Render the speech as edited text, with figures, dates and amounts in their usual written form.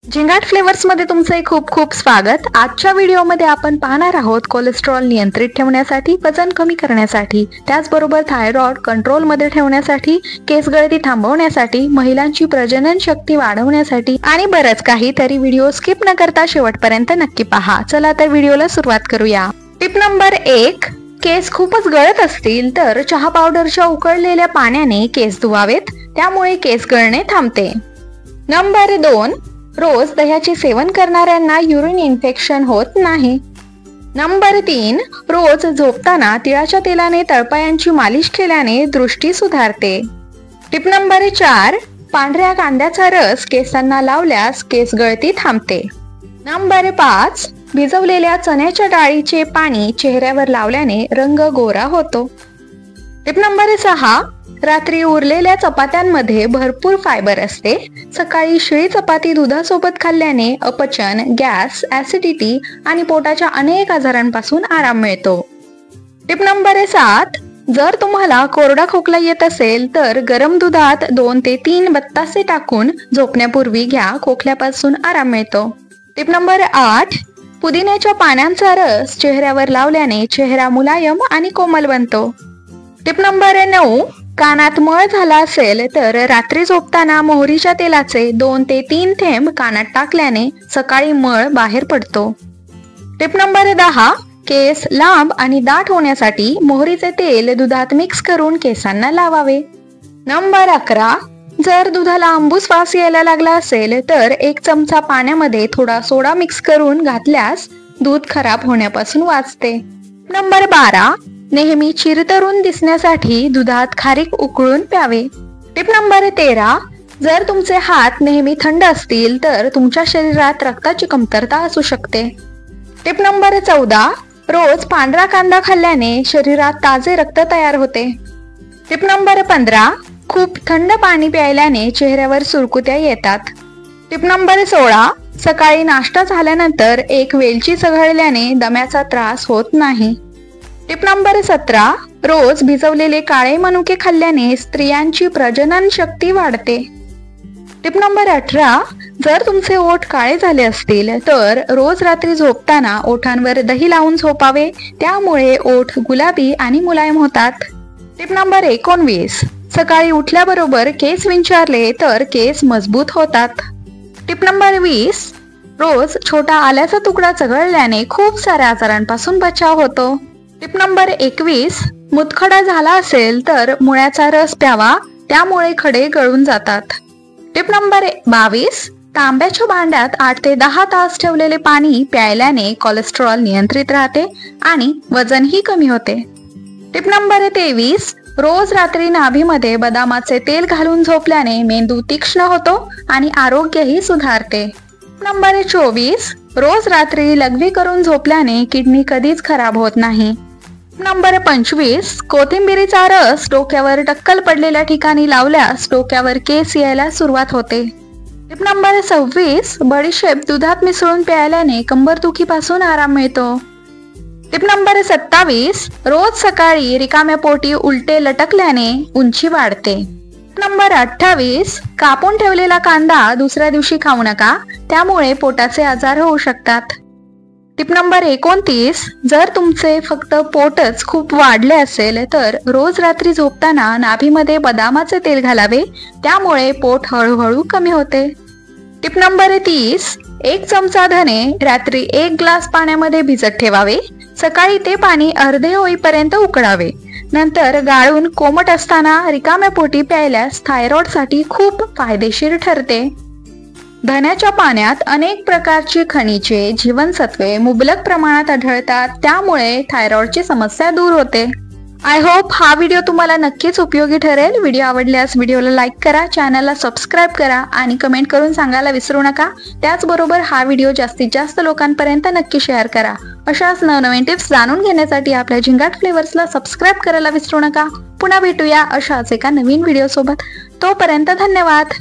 झिंगाट flavours मध्ये तुमचे खूप खूप स्वागत। आजच्या व्हिडिओमध्ये आपण पाहणार आहोत कोलेस्ट्रॉल नियंत्रित ठेवण्यासाठी, वजन कमी करण्यासाठी, त्याचबरोबर थायरॉइड कंट्रोल मध्ये ठेवण्यासाठी, केस गळती थांबवण्यासाठी, महिलांची प्रजनन शक्ती वाढवण्यासाठी आणि बरंच काही। तरी व्हिडिओ स्किप न करता शेवटपर्यंत नक्की पहा। चला तर व्हिडिओला सुरुवात करूया। टिप नंबर 1, केस खूपच गळत असतील तर चहा पावडरच्या उकळलेल्या पाण्याने केस धुवावेत, त्यामुळे केस गळणे थांबते। नंबर 2, रोज दह्याचे सेवन करणाऱ्यांना युरिन इन्फेक्शन होत नाही। नंबर 3, रोज झोपताना तिळाच्या तेलाने तळपायांची मालिश केल्याने दृष्टी सुधारते। टिप नंबर 4, पांढऱ्या कांद्याचा रस केसांना लावल्यास केस गळती थांबते। नंबर 5, भिजवलेल्या चण्याच्या डाळीचे पाणी चेहऱ्यावर लावल्याने रंग गोरा होतो। टिप नंबर 6, रात्री उरलेल्या चपात्यांमध्ये भरपूर फायबर असते। सकाळी शिळी चपाती दुधासोबत खाल्ल्याने अपचन, गॅस, ऍसिडिटी आणि पोटाच्या अनेक आजारांपासून आराम मिळतो। टिप नंबर 7, जर तुम्हाला कोरडा खोकला येत असेल तर गरम दुधात 2 ते 3 बत्तासे टाकून झोपण्यापूर्वी घ्या, खोकल्यापासून आराम मिळतो। टिप नंबर 8, पुदिन्याच्या पानांचा रस चेहऱ्यावर लावल्याने चेहरा मुलायम आणि कोमल बनतो। टिप नंबर 9, कानात मळ झाला असेल तर रात्री झोपताना मोहरीच्या तेलाचे 2 ते 3 थेंब कानात टाकल्याने सकाळी मळ बाहेर पडतो। टिप नंबर 10, केस लांब आणि दाट होण्यासाठी मोहरीचे तेल दुधात मिक्स करून केसांना लावावे। नंबर 11, जर दुधाला आंबूस वास यायला लागला असेल तर 1 चमचा पाण्यामध्ये थोडा सोडा मिक्स करून घातल्यास दूध खराब होण्यापासून वाचते। नंबर 12, नेहमी चिरतरुण दिसण्यासाठी दुधात खारीक उकळून प्यावे। टिप नंबर 13, जर तुमचे हात नेहमी थंड असतील तर तुमच्या शरीरात रक्ताची कमतरता असू शकते। टिप नंबर 14, रोज पांढरा कांदा खाल्ल्याने शरीरात ताजे रक्त तयार होते। टिप नंबर 15, खूप थंड पाणी प्यायल्याने चेहऱ्यावर सुरकुत्या येतात। टिप नंबर 16, सकाळी नाश्ता झाल्यानंतर 1 वेलची चघळल्याने दम्याचा त्रास होत नाही। टिप नंबर 17, रोज भिजवलेले काळे मनुके खाल्ल्याने स्त्रियांची प्रजनन शक्ती वाढते। टिप नंबर 18, जर तुमचे ओठ काळे झाले असतील तर रोज रात्री झोपताना ओठांवर दही लावून झोपावे, त्यामुळे ओठ गुलाबी आणि मुलायम होतात। टिप नंबर 19, सकाळी उठल्याबरोबर केस विंचारले तर केस मजबूत होतात। टिप नंबर 20, रोज छोटा आल्याचा तुकडा चघळल्याने खूप साऱ्या आजारांपासून बचाव होतो। टिप नंबर 21, मुतखडा झाला असेल तर मुळ्याचा रस प्यावा, त्यामुळे खडे गळून जातात। टिप नंबर 22, तांब्याच्या भांड्यात 8 ते 10 तास ठेवलेले पाणी प्यायल्याने कोलेस्ट्रॉल नियंत्रित राहते आणि वजनही कमी होते। टिप नंबर 23, रोज रात्री नाभीमध्ये बदामाचे तेल घालून झोपल्याने मेंदू तीक्ष्ण होतो आणि आरोग्यही सुधारते। नंबर 24, रोज रात्री लघवी करून झोपल्याने किडनी कधीच खराब होत नाही। नंबर 25, कोथिंबिरीचा रस डोक्यावर टक्कल पडलेल्या ठिकाणी लावल्यास डोक्यावर केस यायला सुरुवात होते। टिप नंबर 26, बडीशेप दुधात मिसळून प्यायल्याने कंबरदुखीपासून आराम मिळतो। टिप नंबर 27, रोज सकाळी रिकाम्या पोटी उलटे लटकल्याने उंची वाढते। नंबर 28, कापून ठेवलेला कांदा दुसऱ्या दिवशी खाऊ नका, त्यामुळे पोटाचे आजार होऊ शकतात। टिप नंबर 29, जर तुमचे फक्त पोटच खूप वाढले असेल तर रोज रात्री झोपताना नाभीमध्ये बदामाचे तेल घालावे, त्यामुळे पोट हळूहळू कमी होते। टिप नंबर 30, 1 चमचा धने रात्री 1 ग्लास पाण्यामध्ये भिजत ठेवावे, सकाळी ते पाणी अर्धे होईपर्यंत उकळावे, नंतर गाळून कोमट असताना रिकाम्या पोटी प्यायल्यास थायरॉइड साठी खूप फायदेशीर ठरते। धन्याच्या पाण्यात अनेक प्रकारची खनिजे, जीवनसत्वे मुबलक प्रमाणात आढळतात, त्यामुळे थायरॉइडची समस्या दूर होते। आय होप हा व्हिडिओ तुम्हाला नक्कीच उपयोगी ठरेल। व्हिडिओ आवडल्यास व्हिडिओला लाईक करा, चॅनलला सबस्क्राईब करा आणि कमेंट करून सांगायला विसरू नका। त्याचबरोबर हा व्हिडिओ जास्तीत जास्त लोकांपर्यंत नक्की शेअर करा। अशाच नवनवीन टिप्स जाणून घेण्यासाठी आपल्या झिंगाट फ्लेवर्सला सबस्क्राईब करायला विसरू नका। पुन्हा भेटूया अशाच एका नवीन व्हिडिओ सोबत। तोपर्यंत धन्यवाद।